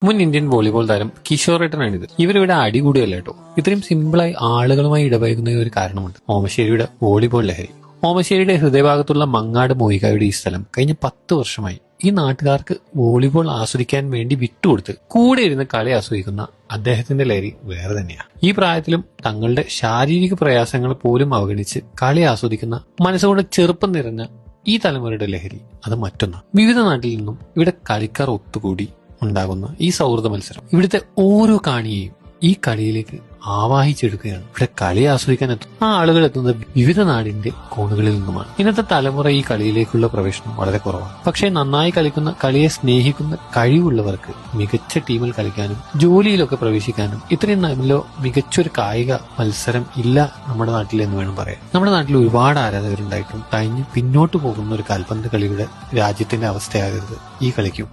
മുൻ Indian volleyball താരം കിഷോർ ഏട്ടനാണിത്. ഇവരിവിടെ അടികൂടിയല്ല കേട്ടോ, ഇത്രയും സിമ്പിളായി ആളുകളുമായി ഇടപഴകുന്ന ഒരു കാരണമുണ്ട്: ഓമശ്ശേരിയുടെ വോളിബോൾ ലഹരി. ഓമശ്ശേരിയുടെ ഹൃദയഭാഗത്തുള്ള മങ്ങാട് മോയികായുടെ ഈ സ്ഥലം കഴിഞ്ഞ 10 വർഷമായി ഈ നാട്ടുകാർക്ക് വോളിബോൾ ആസ്വദിക്കാൻ വേണ്ടി വിട്ടുകൊടുത്ത് കൂടെ ഇരുന്ന് കളി ആസ്വദിക്കുന്ന അദ്ദേഹത്തിന്റെ ലഹരി വേറെ തന്നെയാണ്. ഈ പ്രായത്തിലും തങ്ങളുടെ ശാരീരിക പ്രയാസങ്ങൾ പോലും അവഗണിച്ച് കളി ആസ്വദിക്കുന്ന മനസ്സുകൊണ്ട് ചെറുപ്പം നിറഞ്ഞ ഈ തലമുറയുടെ ലഹരി അത് മറ്റൊന്നാണ്. വിവിധ നാട്ടിൽ നിന്നും ഇവിടെ കളിക്കാർ ഒത്തുകൂടി ഉണ്ടാകുന്ന ഈ സൗഹൃദ മത്സരം ഇവിടുത്തെ ഓരോ കാണിയെയും ഈ കളിയിലേക്ക് ആവാഹിച്ചെടുക്കുകയാണ്. ഇവിടെ കളി ആസ്വദിക്കാൻ ആ ആളുകൾ എത്തുന്നത് വിവിധ നാടിന്റെ കോണുകളിൽ നിന്നുമാണ്. ഇന്നത്തെ തലമുറ ഈ കളിയിലേക്കുള്ള പ്രവേശനം വളരെ കുറവാണ്. പക്ഷേ നന്നായി കളിക്കുന്ന, കളിയെ സ്നേഹിക്കുന്ന കഴിവുള്ളവർക്ക് മികച്ച ടീമിൽ കളിക്കാനും ജോലിയിലൊക്കെ പ്രവേശിക്കാനും ഇത്രയും നല്ലോ മികച്ചൊരു കായിക മത്സരം ഇല്ല നമ്മുടെ നാട്ടിൽ എന്ന് വേണം പറയാൻ. നമ്മുടെ നാട്ടിൽ ഒരുപാട് ആരാധകരുണ്ടായിട്ടും കഴിഞ്ഞ് പിന്നോട്ട് പോകുന്ന ഒരു കാൽപന്ത് കളിയുടെ രാജ്യത്തിന്റെ അവസ്ഥയാകരുത് ഈ കളിക്കും.